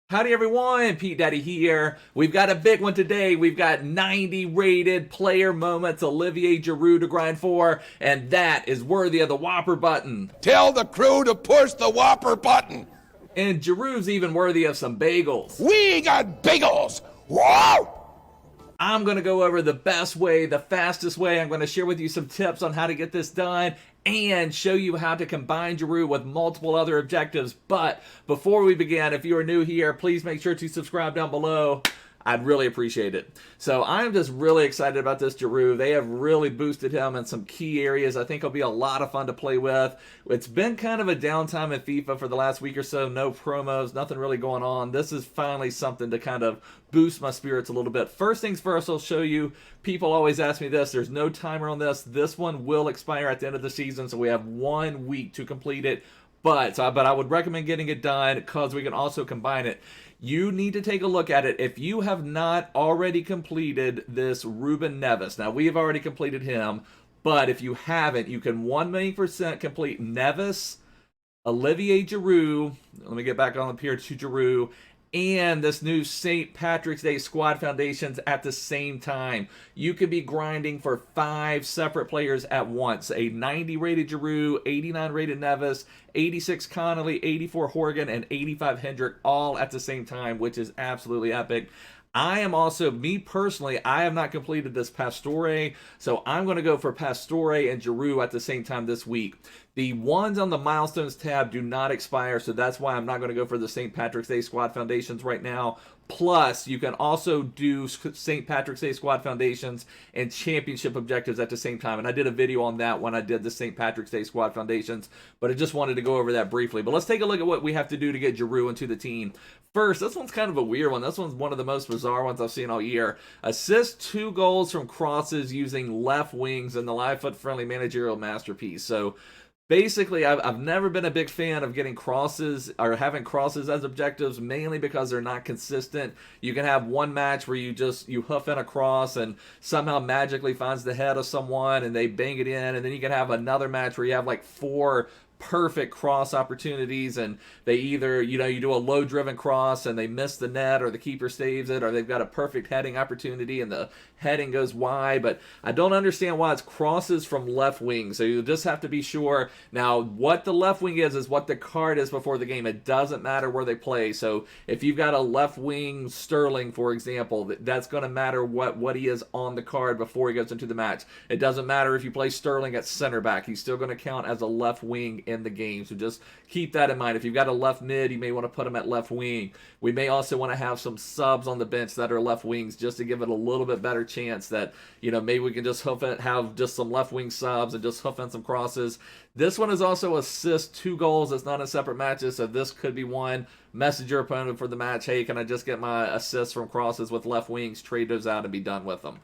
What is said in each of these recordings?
Howdy everyone, Pete Daddy here. We've got a big one today. We've got 90 rated player moments Olivier Giroud to grind for, and that is worthy of the Whopper button. Tell the crew to push the Whopper button. And Giroud's even worthy of some bagels. We got bagels. Whoa! I'm going to go over the best way, the fastest way. I'm going to share with you some tips on how to get this done and show you how to combine Giroud with multiple other objectives. But before we begin, if you are new here, please make sure to subscribe down below. I'd really appreciate it. So I'm just really excited about this Giroud. They have really boosted him in some key areas. I think he'll be a lot of fun to play with. It's been kind of a downtime in FIFA for the last week or so. No promos, nothing really going on. This is finally something to kind of boost my spirits a little bit. First things first, I'll show you. People always ask me this. There's no timer on this. This one will expire at the end of the season, so we have 1 week to complete it. But I would recommend getting it done because we can also combine it. You need to take a look at it. If you have not already completed this Ruben Neves, now we have already completed him, but if you haven't, you can 1,000,000% complete Neves, Olivier Giroud, let me get back on up here to Giroud, and this new St. Patrick's Day Squad Foundations at the same time. You could be grinding for 5 separate players at once. A 90 rated Giroud, 89 rated Neves, 86 Connolly, 84 Horgan, and 85 Hendrick all at the same time, which is absolutely epic. I am also, me personally, I have not completed this Pastore, so I'm going to go for Pastore and Giroud at the same time this week. The ones on the Milestones tab do not expire, so that's why I'm not going to go for the St. Patrick's Day Squad Foundations right now. Plus, you can also do St. Patrick's Day Squad Foundations and Championship Objectives at the same time. And I did a video on that when I did the St. Patrick's Day Squad Foundations, but I just wanted to go over that briefly. But let's take a look at what we have to do to get Giroud into the team. First, this one's kind of a weird one. This one's one of the most bizarre ones I've seen all year. Assist 2 goals from crosses using left wings in the live foot friendly managerial masterpiece. So basically, I've never been a big fan of getting crosses or having crosses as objectives, mainly because they're not consistent. You can have one match where you hoof in a cross and somehow magically finds the head of someone and they bang it in, and then you can have another match where you have like 4 perfect cross opportunities and they either, you do a low driven cross and they miss the net or the keeper saves it, or they've got a perfect heading opportunity and the heading goes wide. But I don't understand why it's crosses from left wing, so you just have to be sure. Now what the left wing is what the card is before the game. It doesn't matter where they play. So if you've got a left wing Sterling, for example, that's going to matter what he is on the card before he goes into the match. It doesn't matter if you play Sterling at center back, he's still going to count as a left wing in the game. So just keep that in mind. If you've got a left mid, you may want to put him at left wing. We may also want to have some subs on the bench that are left wings just to give it a little bit better chance that, maybe we can just have just some left wing subs and just hoof in some crosses. This one is also assist 2 goals. It's not in separate matches, so this could be one. Message your opponent for the match. Hey, can I just get my assists from crosses with left wings? Trade those out and be done with them.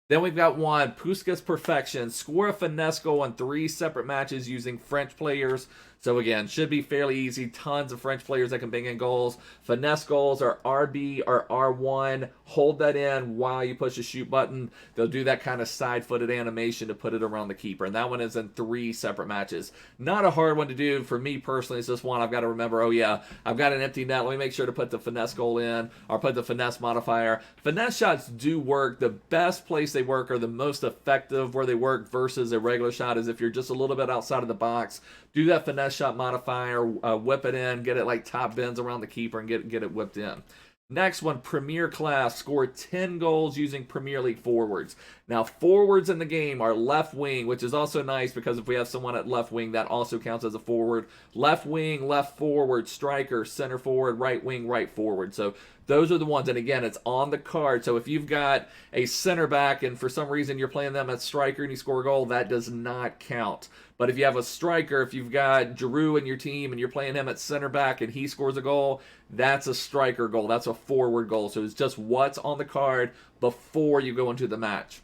Then we've got one, Puskas Perfection. Score a finesse goal in 3 separate matches using French players. So again, should be fairly easy. Tons of French players that can bang in goals. Finesse goals are RB or R1. Hold that in while you push the shoot button. They'll do that kind of side-footed animation to put it around the keeper. And that one is in 3 separate matches. Not a hard one to do. For me personally, it's just one I've got to remember, oh yeah, I've got an empty net. Let me make sure to put the finesse goal in or put the finesse modifier. Finesse shots do work. The best place they work, or the most effective where they work versus a regular shot, is if you're just a little bit outside of the box. Do that finesse shot modifier, whip it in, get it like top bends around the keeper and get it whipped in. Next one, Premier Class. Score 10 goals using Premier League forwards. Now, forwards in the game are left wing, which is also nice because if we have someone at left wing, that also counts as a forward. Left wing, left forward, striker, center forward, right wing, right forward. So those are the ones. And again, it's on the card. So if you've got a center back and for some reason you're playing them at striker and you score a goal, that does not count. But if you have a striker, if you've got Giroud in your team and you're playing him at center back and he scores a goal, that's a striker goal. That's a forward goal. So it's just what's on the card before you go into the match.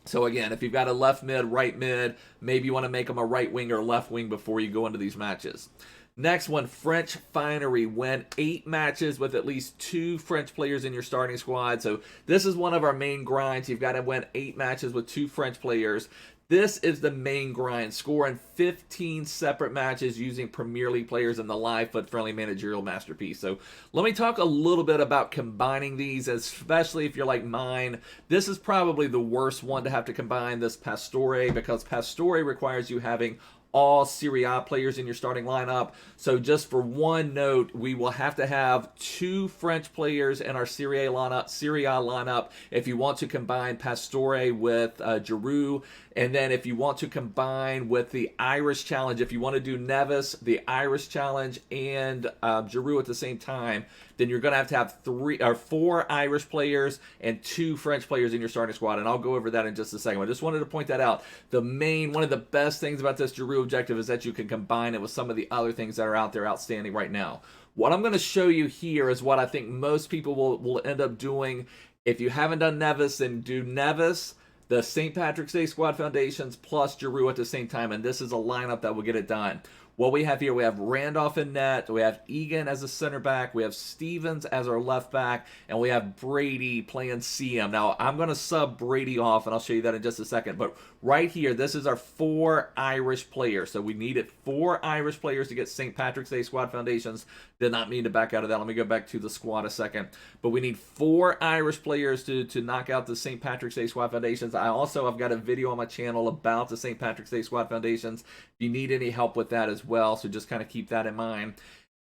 So again, if you've got a left mid, right mid, maybe you want to make them a right wing or left wing before you go into these matches. Next one, French Finery. Win 8 matches with at least 2 French players in your starting squad. So this is one of our main grinds. You've got to win 8 matches with 2 French players. This is the main grind, scoring 15 separate matches using Premier League players in the live foot-friendly managerial masterpiece. So let me talk a little bit about combining these, especially if you're like mine. This is probably the worst one to have to combine, this Pastore, because Pastore requires you having all Serie A players in your starting lineup. So just for one note, we will have to have 2 French players in our Serie A lineup if you want to combine Pastore with Giroud. And then if you want to combine with the Irish Challenge, if you want to do Neves, the Irish Challenge, and Giroud at the same time, then you're going to have 4 Irish players and 2 French players in your starting squad. And I'll go over that in just a second. I just wanted to point that out. One of the best things about this Giroud objective is that you can combine it with some of the other things that are out there outstanding right now. What I'm going to show you here is what I think most people will end up doing. If you haven't done Neves, then do Neves, the St. Patrick's Day Squad Foundations, plus Giroud at the same time, and this is a lineup that will get it done. What we have here, we have Randolph in net, we have Egan as a center back, we have Stevens as our left back, and we have Brady playing CM. Now, I'm going to sub Brady off, and I'll show you that in just a second, but right here, this is our 4 Irish players. So we needed 4 Irish players to get St. Patrick's Day Squad Foundations. Did not mean to back out of that. Let me go back to the squad a second. But we need 4 Irish players to knock out the St. Patrick's Day Squad Foundations. I've got a video on my channel about the St. Patrick's Day Squad Foundations. If you need any help with that as well, so just kind of keep that in mind.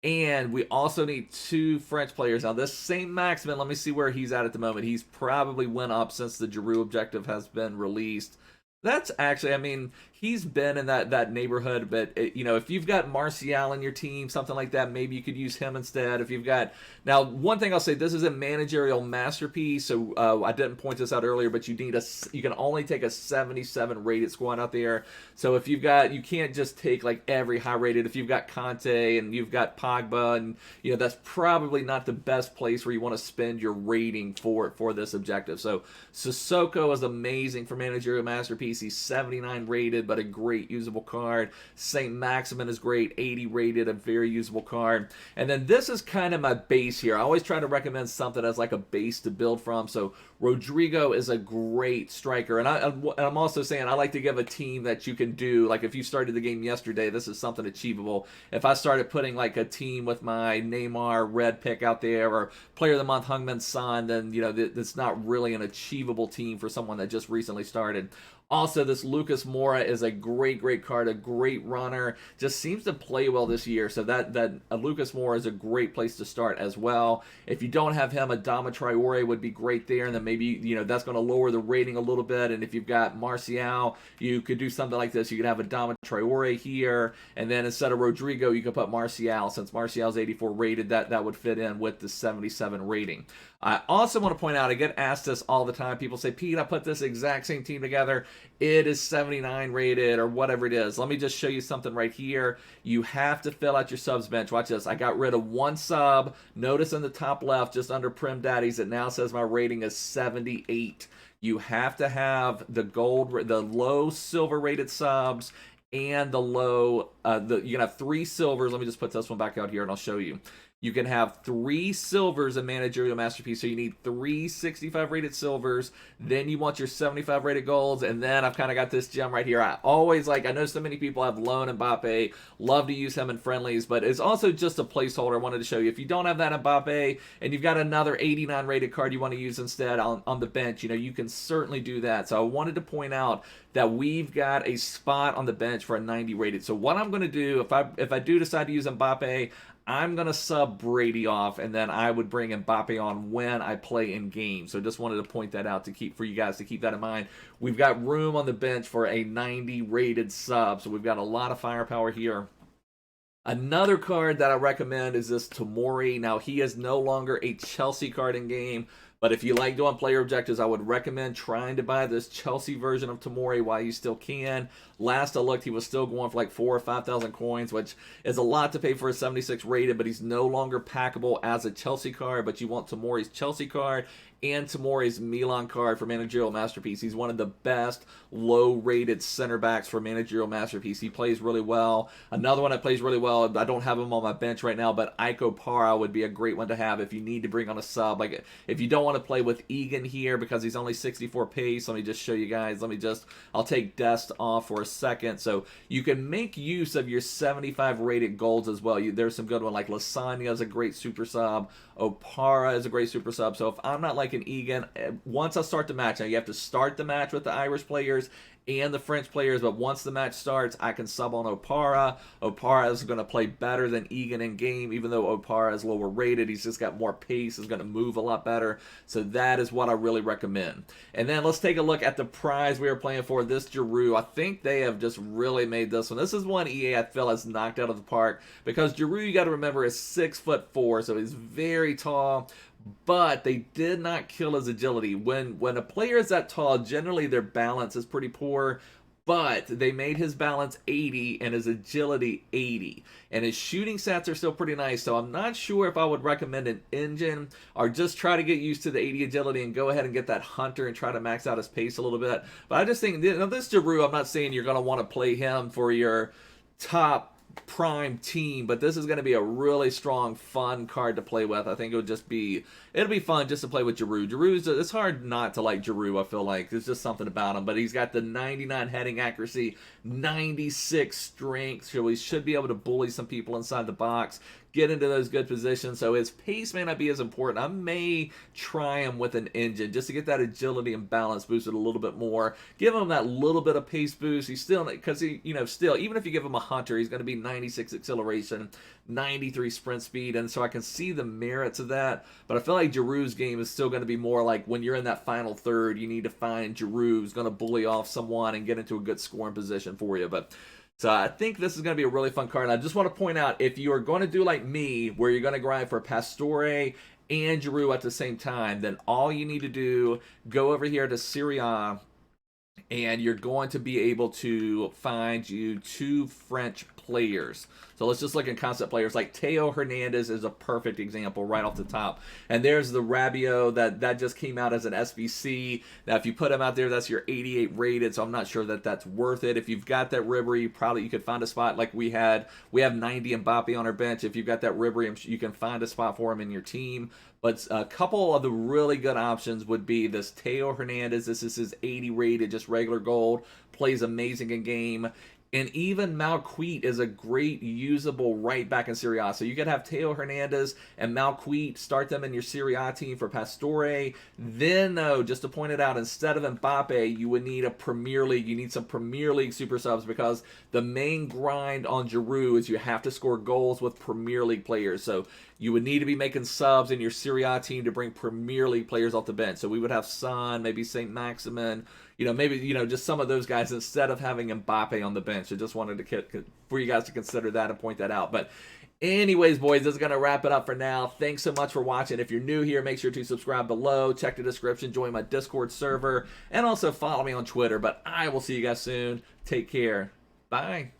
And we also need 2 French players. Now, this St. Maximin, let me see where he's at the moment. He's probably went up since the Giroud objective has been released. That's actually, I mean, he's been in that neighborhood, but if you've got Martial in your team, something like that, maybe you could use him instead. If you've got, now one thing I'll say, this is a managerial masterpiece, so I didn't point this out earlier, but you can only take a 77 rated squad out there. So if you can't just take like every high rated. If you've got Conte and you've got Pogba, and that's probably not the best place where you want to spend your rating for this objective. So Sissoko is amazing for managerial masterpiece. He's 79 rated, but a great usable card. St. Maximin is great, 80 rated, a very usable card. And then this is kind of my base here. I always try to recommend something as like a base to build from. So Rodrigo is a great striker. And I'm also saying I like to give a team that you can do. Like if you started the game yesterday, this is something achievable. If I started putting like a team with my Neymar red pick out there, or player of the month Heung-min Son, then that's not really an achievable team for someone that just recently started. Also, this Lucas Moura is a great card, a great runner. Just seems to play well this year. So that Lucas Moura is a great place to start as well. If you don't have him, Adama Traore would be great there, and then maybe that's going to lower the rating a little bit. And if you've got Martial, you could do something like this. You could have Adama Traore here, and then instead of Rodrigo, you could put Martial. Since Martial's 84 rated, that would fit in with the 77 rating. I also want to point out, I get asked this all the time. People say, Pete, I put this exact same team together. It is 79 rated or whatever it is. Let me just show you something right here. You have to fill out your subs bench. Watch this. I got rid of 1 sub. Notice in the top left, just under Prim Daddies, it now says my rating is 78. You have to have the low silver rated subs and the low, you can have 3 silvers. Let me just put this one back out here and I'll show you. You can have 3 silvers in Managerial Masterpiece, so you need 3 65 rated silvers. Then you want your 75 rated golds, and then I've kind of got this gem right here. I know so many people have Loan Mbappe, love to use him in friendlies, but it's also just a placeholder I wanted to show you. If you don't have that Mbappe, and you've got another 89 rated card you want to use instead on the bench, you can certainly do that. So I wanted to point out that we've got a spot on the bench for a 90 rated. So what I'm going to do, if I do decide to use Mbappe, I'm going to sub Brady off, and then I would bring Mbappe on when I play in game. So just wanted to point that out for you guys to keep that in mind. We've got room on the bench for a 90 rated sub, so we've got a lot of firepower here. Another card that I recommend is this Tomori. Now, he is no longer a Chelsea card in game, but if you like doing player objectives, I would recommend trying to buy this Chelsea version of Tomori while you still can. Last I looked, he was still going for like 4,000 or 5,000 coins, which is a lot to pay for a 76 rated, but he's no longer packable as a Chelsea card. But you want Tomori's Chelsea card and Tomori's Milan card for Managerial Masterpiece. He's one of the best low-rated center backs for Managerial Masterpiece. He plays really well. Another one that plays really well, I don't have him on my bench right now, but Iko Para would be a great one to have if you need to bring on a sub. Like, if you don't want to play with Egan here because he's only 64 pace. Let me just show you guys. I'll take Dest off for a second. So you can make use of your 75 rated golds as well. There's some good one like Lasagna is a great super sub. Opara is a great super sub. So if I'm not like an Egan, once I start the match, now you have to start the match with the Irish players and the French players, but once the match starts, I can sub on Opara. Opara is going to play better than Egan in game, even though Opara is lower rated. He's just got more pace, is going to move a lot better. So that is what I really recommend. And then let's take a look at the prize we are playing for, this Giroud. I think they have just really made this one. This is one EA I feel has knocked out of the park because Giroud, you got to remember, is 6'4", so he's very tall. But they did not kill his agility. When a player is that tall, generally their balance is pretty poor. But they made his balance 80 and his agility 80. And his shooting stats are still pretty nice. So I'm not sure if I would recommend an engine or just try to get used to the 80 agility and go ahead and get that hunter and try to max out his pace a little bit. But I just think, now this Giroud, I'm not saying you're going to want to play him for your top prime team, but this is going to be a really strong, fun card to play with. I think it'll be fun just to play with Giroud. Giroud's, it's hard not to like Giroud, I feel like. There's just something about him, but he's got the 99 heading accuracy, 96 strength, so he should be able to bully some people inside the box, get into those good positions. So his pace may not be as important. I may try him with an engine just to get that agility and balance boosted a little bit more. Give him that little bit of pace boost. He's still, because still, even if you give him a hunter, he's going to be 96 acceleration, 93 sprint speed, and so I can see the merits of that. But I feel like Giroud's game is still going to be more like when you're in that final third, you need to find Giroud who's going to bully off someone and get into a good scoring position for you. So I think this is going to be a really fun card. And I just want to point out, if you are going to do like me, where you're going to grind for Pastore and Giroud at the same time, then all you need to do, go over here to Serie A, and you're going to be able to find you 2 French players. So let's just look at concept players. Like Teo Hernandez is a perfect example right off the top. And there's the Rabiot that just came out as an SBC. Now, if you put him out there, that's your 88 rated, so I'm not sure that that's worth it. If you've got that Ribéry, you could find a spot like we have 90 Mbappe on our bench. If you've got that Ribéry, you can find a spot for him in your team. But a couple of the really good options would be this Teo Hernandez. This is his 80 rated, just regular gold. Plays amazing in game. And even Malquit is a great usable right back in Serie A. So you could have Teo Hernandez and Malquit, start them in your Serie A team for Pastore. Then, though, just to point it out, instead of Mbappe, you would need a Premier League. You need some Premier League super subs because the main grind on Giroud is you have to score goals with Premier League players. So you would need to be making subs in your Serie A team to bring Premier League players off the bench. So we would have Son, maybe St. Maximin, maybe, just some of those guys instead of having Mbappe on the bench. I just wanted for you guys to consider that and point that out. But anyways, boys, this is going to wrap it up for now. Thanks so much for watching. If you're new here, make sure to subscribe below, check the description, join my Discord server, and also follow me on Twitter. But I will see you guys soon. Take care. Bye.